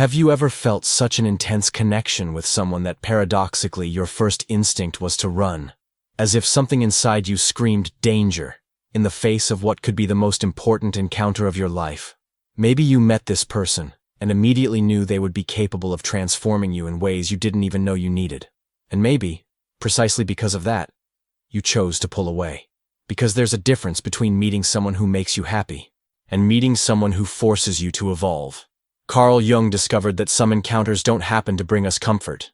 Have you ever felt such an intense connection with someone that paradoxically your first instinct was to run, as if something inside you screamed danger in the face of what could be the most important encounter of your life? Maybe you met this person and immediately knew they would be capable of transforming you in ways you didn't even know you needed. And maybe, precisely because of that, you chose to pull away. Because there's a difference between meeting someone who makes you happy and meeting someone who forces you to evolve. Carl Jung discovered that some encounters don't happen to bring us comfort,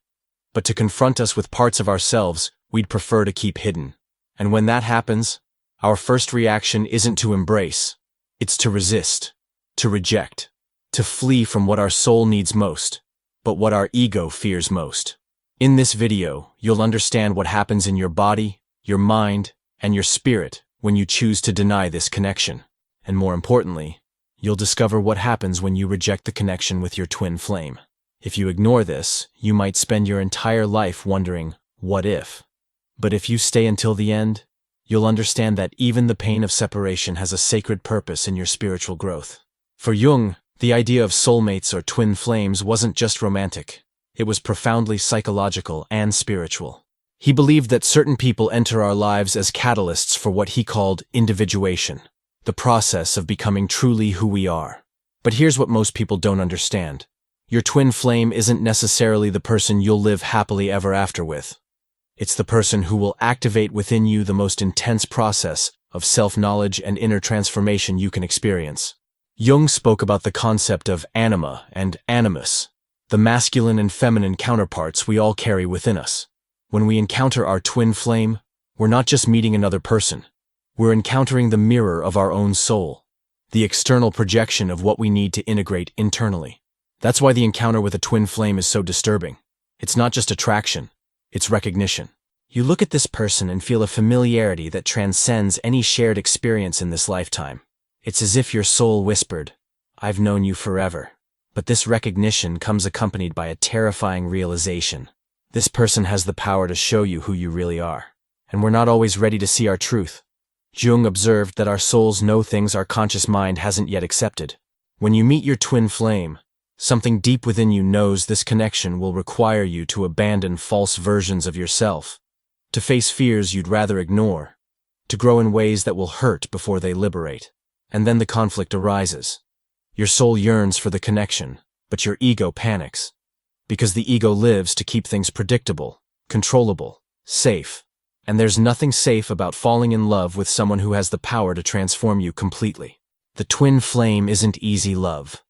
but to confront us with parts of ourselves we'd prefer to keep hidden. And when that happens, our first reaction isn't to embrace, it's to resist, to reject, to flee from what our soul needs most, but what our ego fears most. In this video, you'll understand what happens in your body, your mind, and your spirit when you choose to deny this connection. And more importantly, you'll discover what happens when you reject the connection with your twin flame. If you ignore this, you might spend your entire life wondering, what if? But if you stay until the end, you'll understand that even the pain of separation has a sacred purpose in your spiritual growth. For Jung, the idea of soulmates or twin flames wasn't just romantic. It was profoundly psychological and spiritual. He believed that certain people enter our lives as catalysts for what he called individuation, the process of becoming truly who we are. But here's what most people don't understand. Your twin flame isn't necessarily the person you'll live happily ever after with. It's the person who will activate within you the most intense process of self-knowledge and inner transformation you can experience. Jung spoke about the concept of anima and animus, the masculine and feminine counterparts we all carry within us. When we encounter our twin flame, we're not just meeting another person. We're encountering the mirror of our own soul, the external projection of what we need to integrate internally. That's why the encounter with a twin flame is so disturbing. It's not just attraction, it's recognition. You look at this person and feel a familiarity that transcends any shared experience in this lifetime. It's as if your soul whispered, "I've known you forever." But this recognition comes accompanied by a terrifying realization. This person has the power to show you who you really are. And we're not always ready to see our truth. Jung observed that our souls know things our conscious mind hasn't yet accepted. When you meet your twin flame, something deep within you knows this connection will require you to abandon false versions of yourself, to face fears you'd rather ignore, to grow in ways that will hurt before they liberate. And then the conflict arises. Your soul yearns for the connection, but your ego panics. Because the ego lives to keep things predictable, controllable, safe. And there's nothing safe about falling in love with someone who has the power to transform you completely. The twin flame isn't easy love.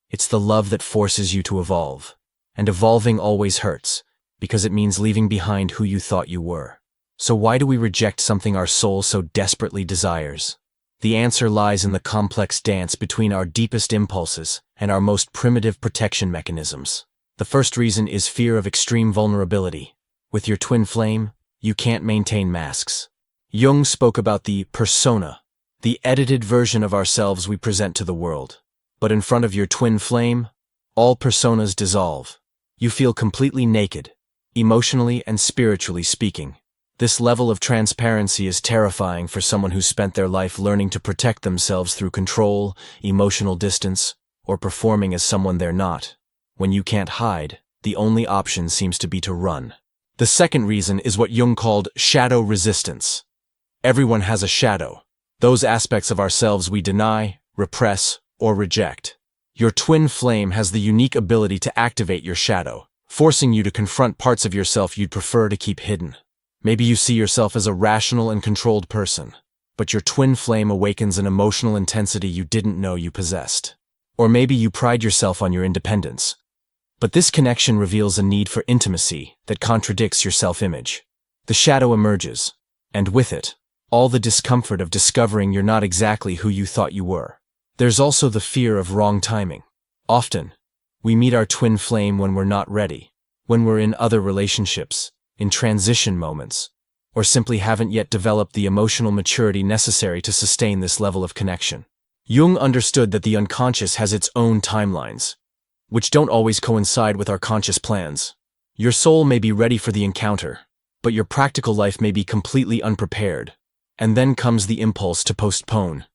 It's the love that forces you to evolve. And evolving always hurts, because it means leaving behind who you thought you were. So why do we reject something our soul so desperately desires? The answer lies in the complex dance between our deepest impulses and our most primitive protection mechanisms. The first reason is fear of extreme vulnerability. With your twin flame, you can't maintain masks. Jung spoke about the persona, the edited version of ourselves we present to the world. But in front of your twin flame, all personas dissolve. You feel completely naked, emotionally and spiritually speaking. This level of transparency is terrifying for someone who spent their life learning to protect themselves through control, emotional distance, or performing as someone they're not. When you can't hide, the only option seems to be to run. The second reason is what Jung called shadow resistance. Everyone has a shadow, those aspects of ourselves we deny, repress, or reject. Your twin flame has the unique ability to activate your shadow, forcing you to confront parts of yourself you'd prefer to keep hidden. Maybe you see yourself as a rational and controlled person, but your twin flame awakens an emotional intensity you didn't know you possessed. Or maybe you pride yourself on your independence. But this connection reveals a need for intimacy that contradicts your self-image. The shadow emerges, and with it, all the discomfort of discovering you're not exactly who you thought you were. There's also the fear of wrong timing. Often, we meet our twin flame when we're not ready, when we're in other relationships, in transition moments, or simply haven't yet developed the emotional maturity necessary to sustain this level of connection. Jung understood that the unconscious has its own timelines, which don't always coincide with our conscious plans. Your soul may be ready for the encounter, but your practical life may be completely unprepared. And then comes the impulse to postpone,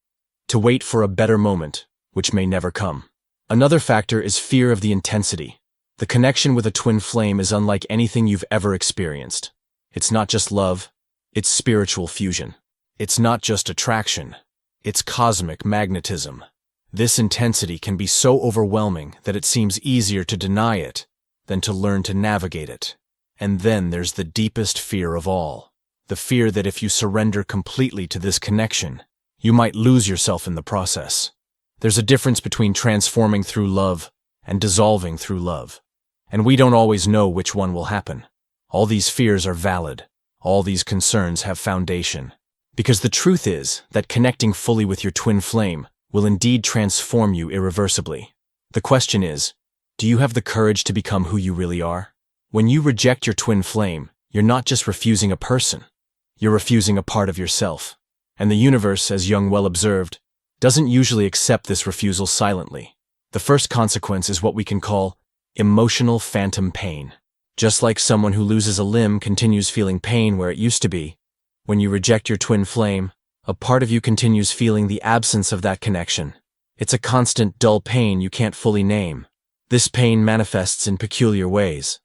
to wait for a better moment, which may never come. Another factor is fear of the intensity. The connection with a twin flame is unlike anything you've ever experienced. It's not just love, it's spiritual fusion. It's not just attraction, it's cosmic magnetism. This intensity can be so overwhelming that it seems easier to deny it than to learn to navigate it. And then there's the deepest fear of all. The fear that if you surrender completely to this connection, you might lose yourself in the process. There's a difference between transforming through love and dissolving through love. And we don't always know which one will happen. All these fears are valid. All these concerns have foundation. Because the truth is that connecting fully with your twin flame will indeed transform you irreversibly. The question is, do you have the courage to become who you really are? When you reject your twin flame, you're not just refusing a person. You're refusing a part of yourself. And the universe, as Jung well observed, doesn't usually accept this refusal silently. The first consequence is what we can call emotional phantom pain. Just like someone who loses a limb continues feeling pain where it used to be, when you reject your twin flame, a part of you continues feeling the absence of that connection. It's a constant, dull pain you can't fully name. This pain manifests in peculiar ways.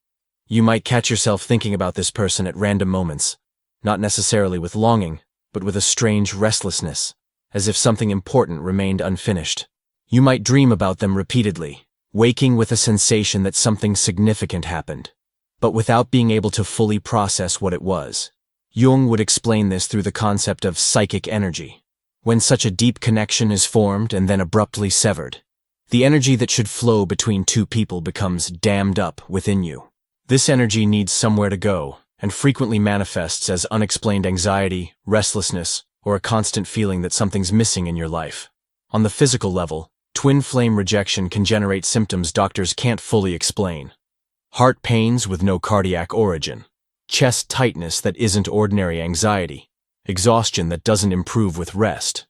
You might catch yourself thinking about this person at random moments, not necessarily with longing, but with a strange restlessness, as if something important remained unfinished. You might dream about them repeatedly, waking with a sensation that something significant happened, but without being able to fully process what it was. Jung would explain this through the concept of psychic energy. When such a deep connection is formed and then abruptly severed, the energy that should flow between two people becomes dammed up within you. This energy needs somewhere to go, and frequently manifests as unexplained anxiety, restlessness, or a constant feeling that something's missing in your life. On the physical level, twin flame rejection can generate symptoms doctors can't fully explain. Heart pains with no cardiac origin, chest tightness that isn't ordinary anxiety, exhaustion that doesn't improve with rest,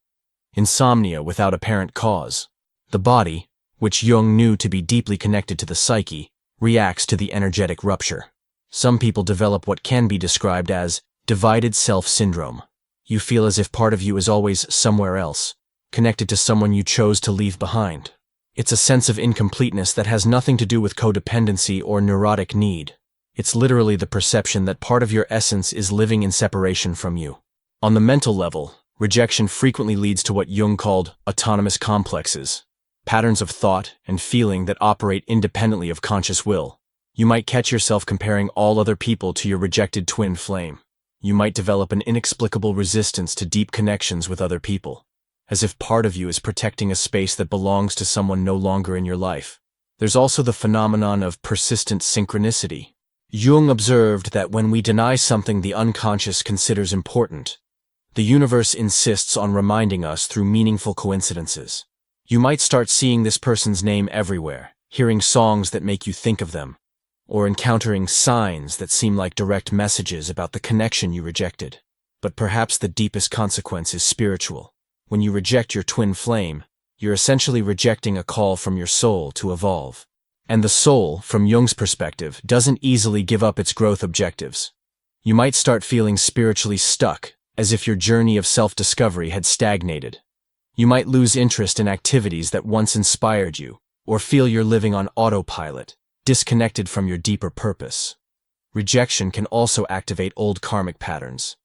insomnia without apparent cause. The body, which Jung knew to be deeply connected to the psyche, reacts to the energetic rupture. Some people develop what can be described as divided self syndrome. You feel as if part of you is always somewhere else, connected to someone you chose to leave behind. It's a sense of incompleteness that has nothing to do with codependency or neurotic need. It's literally the perception that part of your essence is living in separation from you. On the mental level, rejection frequently leads to what Jung called autonomous complexes, patterns of thought and feeling that operate independently of conscious will. You might catch yourself comparing all other people to your rejected twin flame. You might develop an inexplicable resistance to deep connections with other people, as if part of you is protecting a space that belongs to someone no longer in your life. There's also the phenomenon of persistent synchronicity. Jung observed that when we deny something the unconscious considers important, the universe insists on reminding us through meaningful coincidences. You might start seeing this person's name everywhere, hearing songs that make you think of them, or encountering signs that seem like direct messages about the connection you rejected. But perhaps the deepest consequence is spiritual. When you reject your twin flame, you're essentially rejecting a call from your soul to evolve. And the soul, from Jung's perspective, doesn't easily give up its growth objectives. You might start feeling spiritually stuck, as if your journey of self-discovery had stagnated. You might lose interest in activities that once inspired you, or feel you're living on autopilot, disconnected from your deeper purpose. Rejection can also activate old karmic patterns.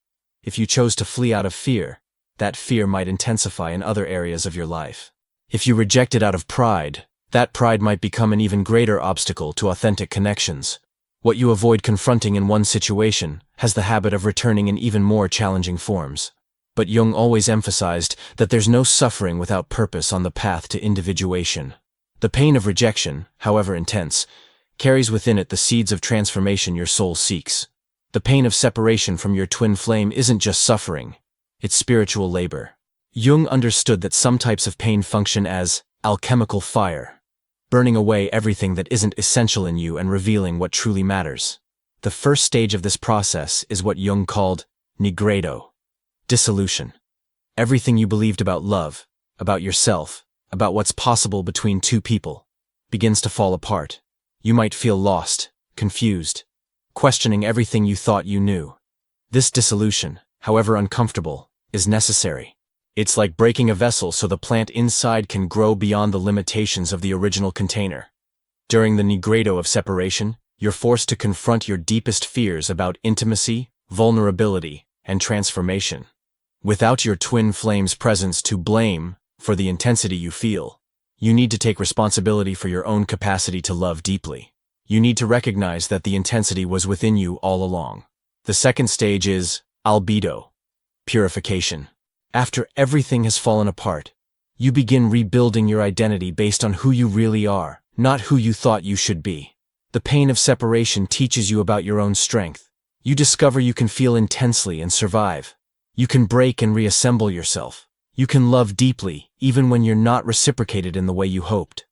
If you chose to flee out of fear, that fear might intensify in other areas of your life. If you rejected out of pride, that pride might become an even greater obstacle to authentic connections. What you avoid confronting in one situation has the habit of returning in even more challenging forms. But Jung always emphasized that there's no suffering without purpose on the path to individuation. The pain of rejection, however intense, carries within it the seeds of transformation your soul seeks. The pain of separation from your twin flame isn't just suffering, it's spiritual labor. Jung understood that some types of pain function as alchemical fire, burning away everything that isn't essential in you and revealing what truly matters. The first stage of this process is what Jung called nigredo, dissolution. Everything you believed about love, about yourself, about what's possible between two people, begins to fall apart. You might feel lost, confused, questioning everything you thought you knew. This dissolution, however uncomfortable, is necessary. It's like breaking a vessel so the plant inside can grow beyond the limitations of the original container. During the nigredo of separation, you're forced to confront your deepest fears about intimacy, vulnerability, and transformation. Without your twin flame's presence to blame for the intensity you feel, you need to take responsibility for your own capacity to love deeply. You need to recognize that the intensity was within you all along. The second stage is albedo, purification. After everything has fallen apart, you begin rebuilding your identity based on who you really are, not who you thought you should be. The pain of separation teaches you about your own strength. You discover you can feel intensely and survive. You can break and reassemble yourself. You can love deeply, even when you're not reciprocated in the way you hoped.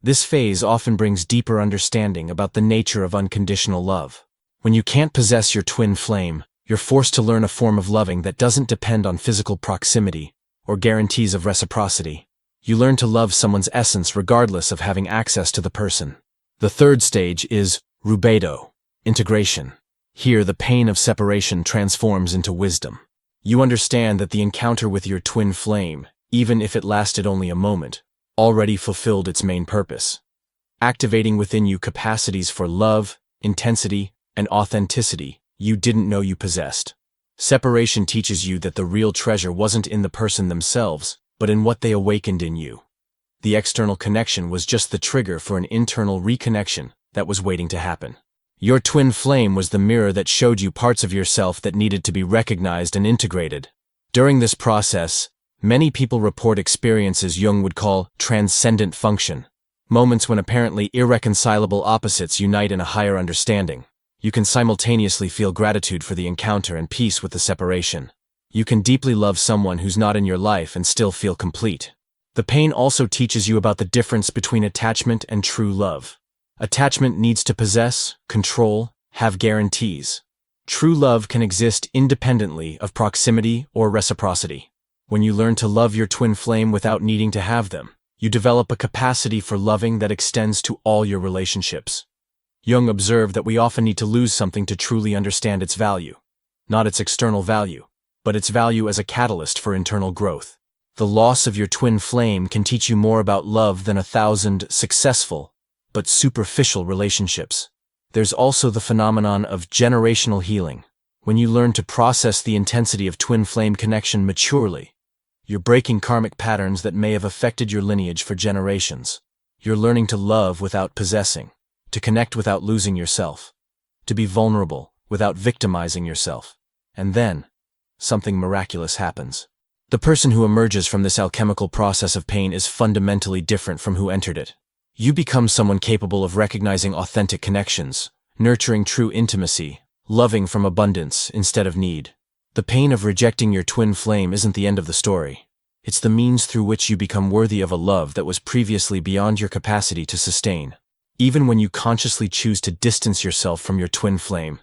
This phase often brings deeper understanding about the nature of unconditional love. When you can't possess your twin flame, you're forced to learn a form of loving that doesn't depend on physical proximity or guarantees of reciprocity. You learn to love someone's essence regardless of having access to the person. The third stage is rubedo, integration. Here, the pain of separation transforms into wisdom. You understand that the encounter with your twin flame, even if it lasted only a moment, already fulfilled its main purpose, activating within you capacities for love, intensity, and authenticity you didn't know you possessed. Separation teaches you that the real treasure wasn't in the person themselves, but in what they awakened in you. The external connection was just the trigger for an internal reconnection that was waiting to happen. Your twin flame was the mirror that showed you parts of yourself that needed to be recognized and integrated. During this process, many people report experiences Jung would call transcendent function, moments when apparently irreconcilable opposites unite in a higher understanding. You can simultaneously feel gratitude for the encounter and peace with the separation. You can deeply love someone who's not in your life and still feel complete. The pain also teaches you about the difference between attachment and true love. Attachment needs to possess, control, have guarantees. True love can exist independently of proximity or reciprocity. When you learn to love your twin flame without needing to have them, you develop a capacity for loving that extends to all your relationships. Jung observed that we often need to lose something to truly understand its value. Not its external value, but its value as a catalyst for internal growth. The loss of your twin flame can teach you more about love than 1,000 successful, but superficial relationships. There's also the phenomenon of generational healing. When you learn to process the intensity of twin flame connection maturely, you're breaking karmic patterns that may have affected your lineage for generations. You're learning to love without possessing, to connect without losing yourself, to be vulnerable without victimizing yourself. And then, something miraculous happens. The person who emerges from this alchemical process of pain is fundamentally different from who entered it. You become someone capable of recognizing authentic connections, nurturing true intimacy, loving from abundance instead of need. The pain of rejecting your twin flame isn't the end of the story. It's the means through which you become worthy of a love that was previously beyond your capacity to sustain. Even when you consciously choose to distance yourself from your twin flame,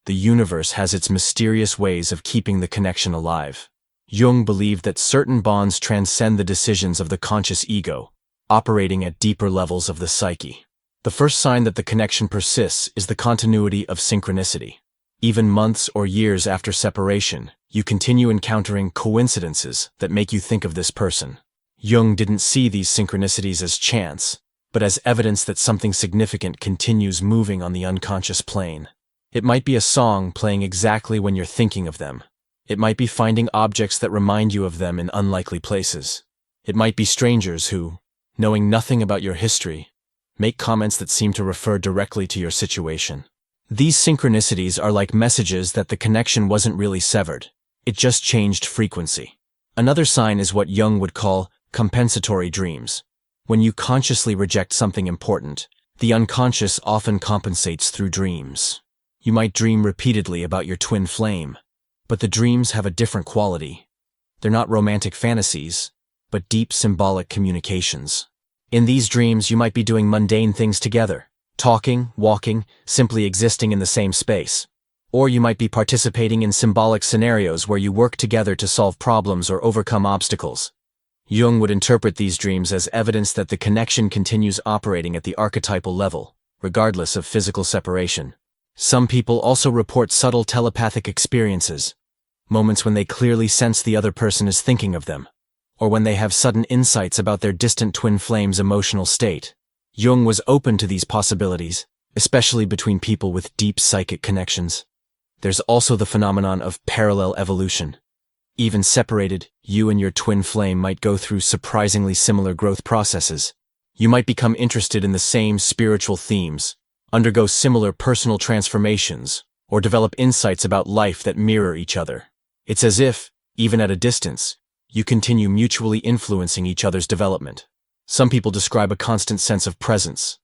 the universe has its mysterious ways of keeping the connection alive. Jung believed that certain bonds transcend the decisions of the conscious ego, operating at deeper levels of the psyche. The first sign that the connection persists is the continuity of synchronicity. Even months or years after separation, you continue encountering coincidences that make you think of this person. Jung didn't see these synchronicities as chance, but as evidence that something significant continues moving on the unconscious plane. It might be a song playing exactly when you're thinking of them. It might be finding objects that remind you of them in unlikely places. It might be strangers who, knowing nothing about your history, make comments that seem to refer directly to your situation. These synchronicities are like messages that the connection wasn't really severed. It just changed frequency. Another sign is what Jung would call compensatory dreams. When you consciously reject something important, the unconscious often compensates through dreams. You might dream repeatedly about your twin flame, but the dreams have a different quality. They're not romantic fantasies, but deep symbolic communications. In these dreams, you might be doing mundane things together, talking, walking, simply existing in the same space. Or you might be participating in symbolic scenarios where you work together to solve problems or overcome obstacles. Jung would interpret these dreams as evidence that the connection continues operating at the archetypal level, regardless of physical separation. Some people also report subtle telepathic experiences, moments when they clearly sense the other person is thinking of them. or when they have sudden insights about their distant twin flame's emotional state. Jung was open to these possibilities, especially between people with deep psychic connections. There's also the phenomenon of parallel evolution. Even separated, you and your twin flame might go through surprisingly similar growth processes. You might become interested in the same spiritual themes, undergo similar personal transformations, or develop insights about life that mirror each other. It's as if, even at a distance, you continue mutually influencing each other's development. Some people describe a constant sense of presence,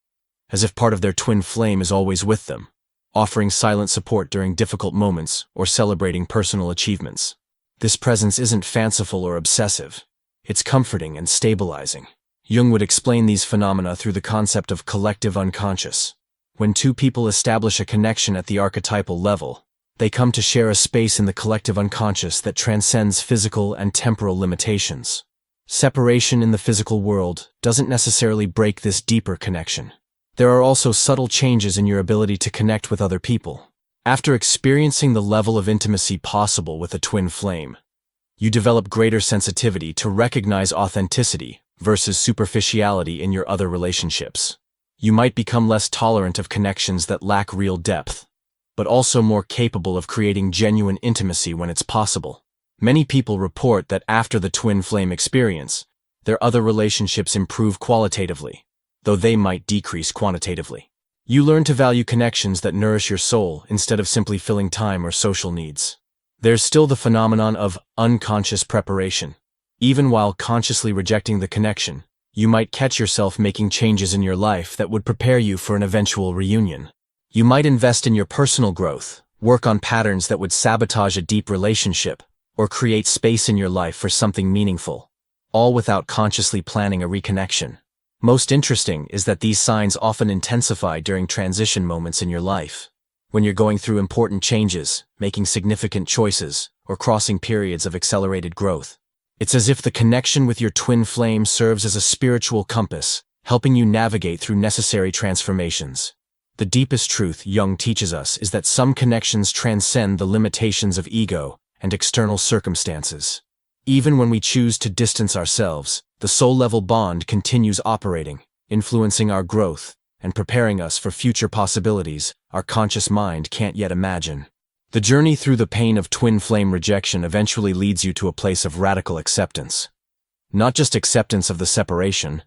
as if part of their twin flame is always with them, offering silent support during difficult moments or celebrating personal achievements. This presence isn't fanciful or obsessive. It's comforting and stabilizing. Jung would explain these phenomena through the concept of collective unconscious. When two people establish a connection at the archetypal level, they come to share a space in the collective unconscious that transcends physical and temporal limitations. Separation in the physical world doesn't necessarily break this deeper connection. There are also subtle changes in your ability to connect with other people. After experiencing the level of intimacy possible with a twin flame, you develop greater sensitivity to recognize authenticity versus superficiality in your other relationships. You might become less tolerant of connections that lack real depth, but also more capable of creating genuine intimacy when it's possible. Many people report that after the twin flame experience, their other relationships improve qualitatively, though they might decrease quantitatively. You learn to value connections that nourish your soul instead of simply filling time or social needs. There's still the phenomenon of unconscious preparation. Even while consciously rejecting the connection, you might catch yourself making changes in your life that would prepare you for an eventual reunion. You might invest in your personal growth, work on patterns that would sabotage a deep relationship, or create space in your life for something meaningful, all without consciously planning a reconnection. Most interesting is that these signs often intensify during transition moments in your life. When you're going through important changes, making significant choices, or crossing periods of accelerated growth. It's as if the connection with your twin flame serves as a spiritual compass, helping you navigate through necessary transformations. The deepest truth Jung teaches us is that some connections transcend the limitations of ego and external circumstances. Even when we choose to distance ourselves, the soul-level bond continues operating, influencing our growth and preparing us for future possibilities our conscious mind can't yet imagine. The journey through the pain of twin flame rejection eventually leads you to a place of radical acceptance. Not just acceptance of the separation,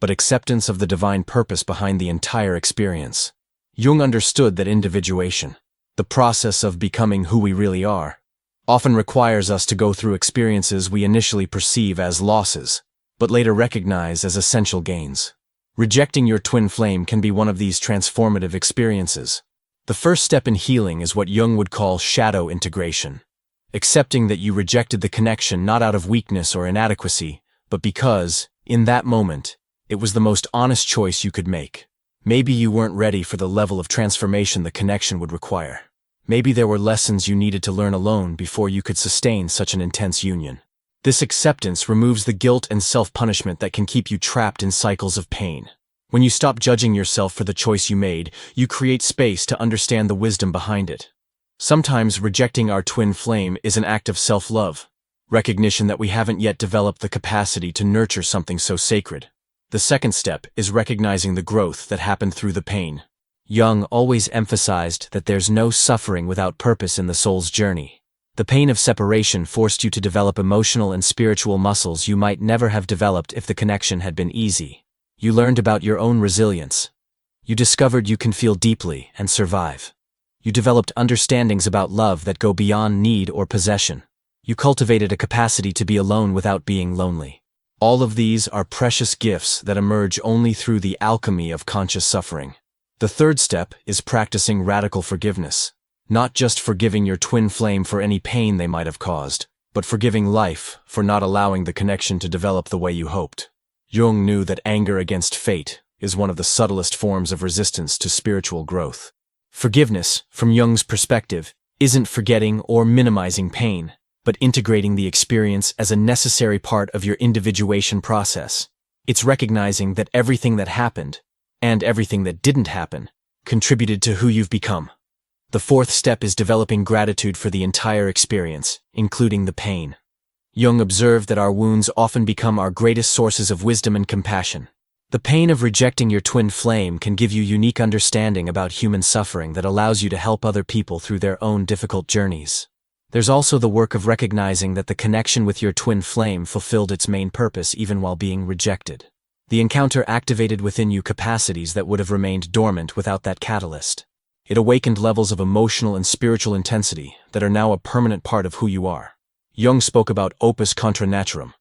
but acceptance of the divine purpose behind the entire experience. Jung understood that individuation, the process of becoming who we really are, often requires us to go through experiences we initially perceive as losses, but later recognize as essential gains. Rejecting your twin flame can be one of these transformative experiences. The first step in healing is what Jung would call shadow integration, accepting that you rejected the connection not out of weakness or inadequacy, but because, in that moment, it was the most honest choice you could make. Maybe you weren't ready for the level of transformation the connection would require. Maybe there were lessons you needed to learn alone before you could sustain such an intense union. This acceptance removes the guilt and self-punishment that can keep you trapped in cycles of pain. When you stop judging yourself for the choice you made, you create space to understand the wisdom behind it. Sometimes rejecting our twin flame is an act of self-love, recognition that we haven't yet developed the capacity to nurture something so sacred. The second step is recognizing the growth that happened through the pain. Jung always emphasized that there's no suffering without purpose in the soul's journey. The pain of separation forced you to develop emotional and spiritual muscles you might never have developed if the connection had been easy. You learned about your own resilience. You discovered you can feel deeply and survive. You developed understandings about love that go beyond need or possession. You cultivated a capacity to be alone without being lonely. All of these are precious gifts that emerge only through the alchemy of conscious suffering. The third step is practicing radical forgiveness. Not just forgiving your twin flame for any pain they might have caused, but forgiving life for not allowing the connection to develop the way you hoped. Jung knew that anger against fate is one of the subtlest forms of resistance to spiritual growth. Forgiveness, from Jung's perspective, isn't forgetting or minimizing pain, but integrating the experience as a necessary part of your individuation process. It's recognizing that everything that happened, and everything that didn't happen, contributed to who you've become. The fourth step is developing gratitude for the entire experience, including the pain. Jung observed that our wounds often become our greatest sources of wisdom and compassion. The pain of rejecting your twin flame can give you unique understanding about human suffering that allows you to help other people through their own difficult journeys. There's also the work of recognizing that the connection with your twin flame fulfilled its main purpose even while being rejected. The encounter activated within you capacities that would have remained dormant without that catalyst. It awakened levels of emotional and spiritual intensity that are now a permanent part of who you are. Jung spoke about opus contra naturam,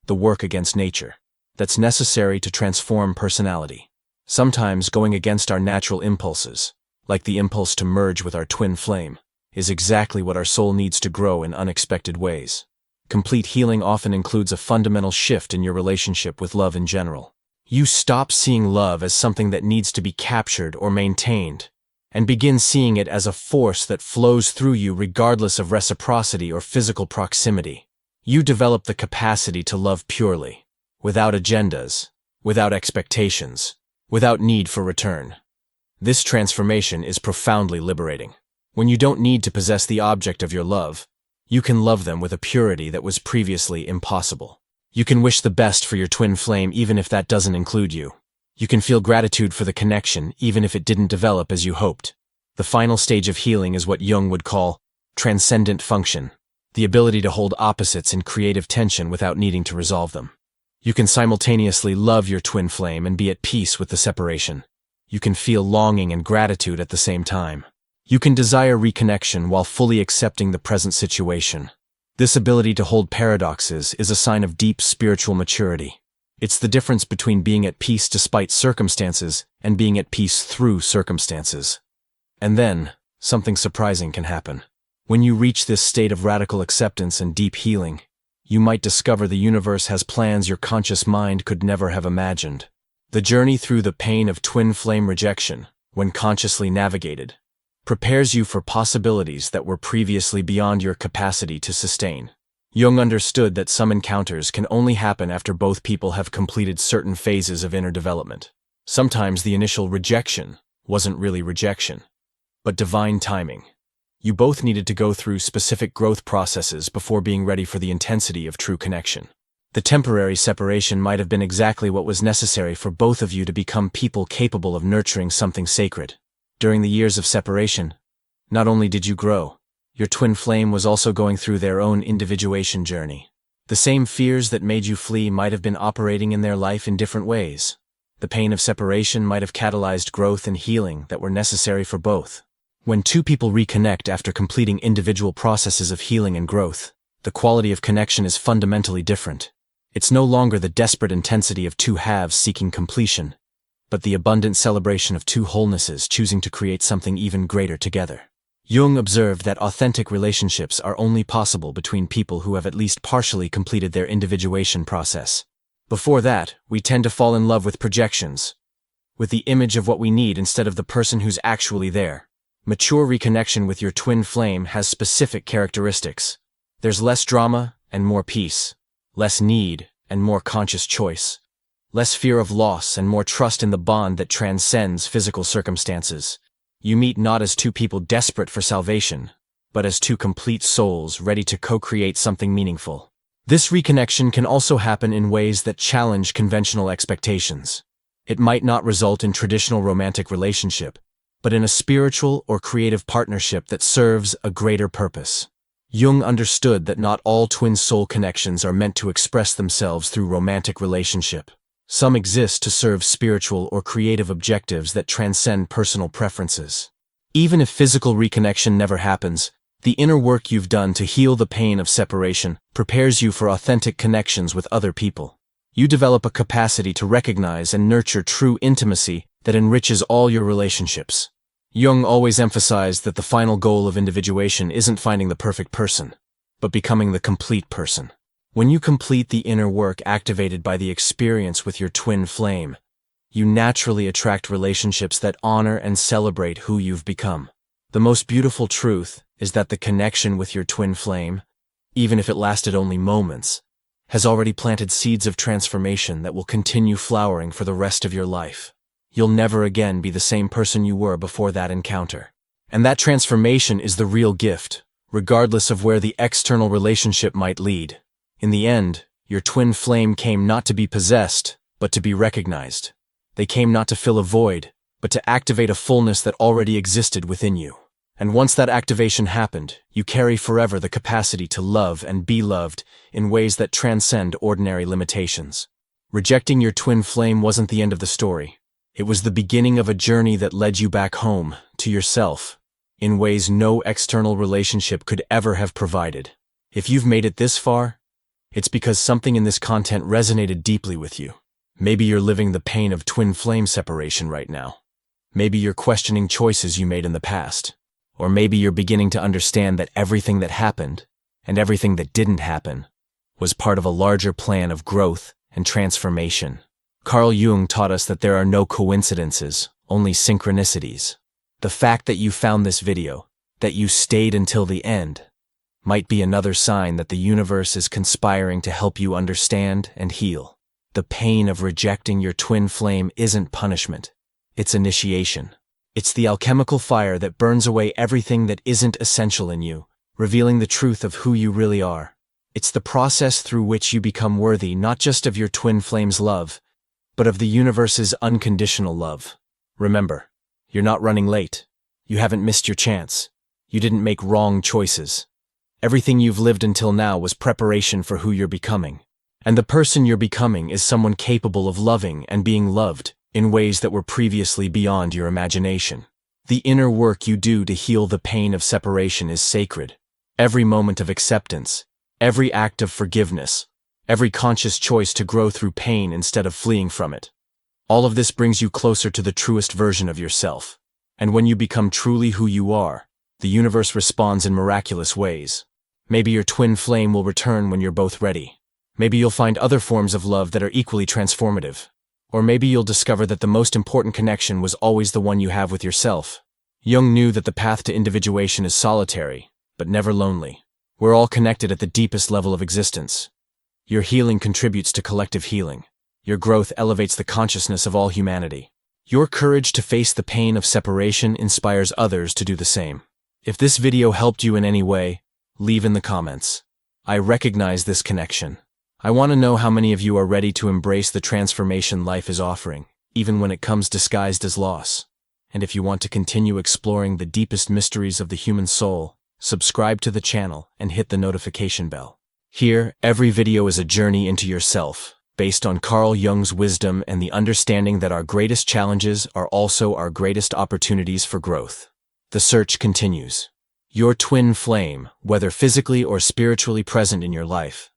the work against nature, that's necessary to transform personality. Sometimes going against our natural impulses, like the impulse to merge with our twin flame, is exactly what our soul needs to grow in unexpected ways. Complete healing often includes a fundamental shift in your relationship with love in general. You stop seeing love as something that needs to be captured or maintained, and begin seeing it as a force that flows through you regardless of reciprocity or physical proximity. You develop the capacity to love purely, without agendas, without expectations, without need for return. This transformation is profoundly liberating. When you don't need to possess the object of your love, you can love them with a purity that was previously impossible. You can wish the best for your twin flame even if that doesn't include you. You can feel gratitude for the connection even if it didn't develop as you hoped. The final stage of healing is what Jung would call transcendent function, the ability to hold opposites in creative tension without needing to resolve them. You can simultaneously love your twin flame and be at peace with the separation. You can feel longing and gratitude at the same time. You can desire reconnection while fully accepting the present situation. This ability to hold paradoxes is a sign of deep spiritual maturity. It's the difference between being at peace despite circumstances and being at peace through circumstances. And then, something surprising can happen. When you reach this state of radical acceptance and deep healing, you might discover the universe has plans your conscious mind could never have imagined. The journey through the pain of twin flame rejection, when consciously navigated, prepares you for possibilities that were previously beyond your capacity to sustain. Jung understood that some encounters can only happen after both people have completed certain phases of inner development. Sometimes the initial rejection wasn't really rejection, but divine timing. You both needed to go through specific growth processes before being ready for the intensity of true connection. The temporary separation might have been exactly what was necessary for both of you to become people capable of nurturing something sacred. During the years of separation, not only did you grow, your twin flame was also going through their own individuation journey. The same fears that made you flee might have been operating in their life in different ways. The pain of separation might have catalyzed growth and healing that were necessary for both. When two people reconnect after completing individual processes of healing and growth, the quality of connection is fundamentally different. It's no longer the desperate intensity of two halves seeking completion, but the abundant celebration of two wholenesses choosing to create something even greater together. Jung observed that authentic relationships are only possible between people who have at least partially completed their individuation process. Before that, we tend to fall in love with projections, with the image of what we need instead of the person who's actually there. Mature reconnection with your twin flame has specific characteristics. There's less drama and more peace, less need and more conscious choice, less fear of loss and more trust in the bond that transcends physical circumstances. You meet not as two people desperate for salvation, but as two complete souls ready to co-create something meaningful. This reconnection can also happen in ways that challenge conventional expectations. It might not result in traditional romantic relationship, but in a spiritual or creative partnership that serves a greater purpose. Jung understood that not all twin soul connections are meant to express themselves through romantic relationship. Some exist to serve spiritual or creative objectives that transcend personal preferences. Even if physical reconnection never happens, the inner work you've done to heal the pain of separation prepares you for authentic connections with other people. You develop a capacity to recognize and nurture true intimacy that enriches all your relationships. Jung always emphasized that the final goal of individuation isn't finding the perfect person, but becoming the complete person. When you complete the inner work activated by the experience with your twin flame, you naturally attract relationships that honor and celebrate who you've become. The most beautiful truth is that the connection with your twin flame, even if it lasted only moments, has already planted seeds of transformation that will continue flowering for the rest of your life. You'll never again be the same person you were before that encounter. And that transformation is the real gift, regardless of where the external relationship might lead. In the end, your twin flame came not to be possessed, but to be recognized. They came not to fill a void, but to activate a fullness that already existed within you. And once that activation happened, you carry forever the capacity to love and be loved in ways that transcend ordinary limitations. Rejecting your twin flame wasn't the end of the story. It was the beginning of a journey that led you back home, to yourself, in ways no external relationship could ever have provided. If you've made it this far, it's because something in this content resonated deeply with you. Maybe you're living the pain of twin flame separation right now. Maybe you're questioning choices you made in the past. Or maybe you're beginning to understand that everything that happened, and everything that didn't happen, was part of a larger plan of growth and transformation. Carl Jung taught us that there are no coincidences, only synchronicities. The fact that you found this video, that you stayed until the end, might be another sign that the universe is conspiring to help you understand and heal. The pain of rejecting your twin flame isn't punishment, it's initiation. It's the alchemical fire that burns away everything that isn't essential in you, revealing the truth of who you really are. It's the process through which you become worthy not just of your twin flame's love, but of the universe's unconditional love. Remember, you're not running late. You haven't missed your chance. You didn't make wrong choices. Everything you've lived until now was preparation for who you're becoming. And the person you're becoming is someone capable of loving and being loved in ways that were previously beyond your imagination. The inner work you do to heal the pain of separation is sacred. Every moment of acceptance, every act of forgiveness, every conscious choice to grow through pain instead of fleeing from it. All of this brings you closer to the truest version of yourself. And when you become truly who you are, the universe responds in miraculous ways. Maybe your twin flame will return when you're both ready. Maybe you'll find other forms of love that are equally transformative. Or maybe you'll discover that the most important connection was always the one you have with yourself. Jung knew that the path to individuation is solitary, but never lonely. We're all connected at the deepest level of existence. Your healing contributes to collective healing. Your growth elevates the consciousness of all humanity. Your courage to face the pain of separation inspires others to do the same. If this video helped you in any way, leave in the comments. I recognize this connection. I want to know how many of you are ready to embrace the transformation life is offering, even when it comes disguised as loss. And if you want to continue exploring the deepest mysteries of the human soul, subscribe to the channel and hit the notification bell. Here, every video is a journey into yourself, based on Carl Jung's wisdom and the understanding that our greatest challenges are also our greatest opportunities for growth. The search continues. Your twin flame, whether physically or spiritually present in your life,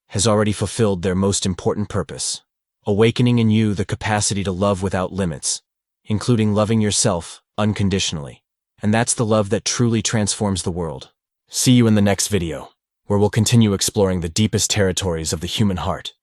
has already fulfilled their most important purpose, awakening in you the capacity to love without limits, including loving yourself unconditionally. And that's the love that truly transforms the world. See you in the next video, where we'll continue exploring the deepest territories of the human heart.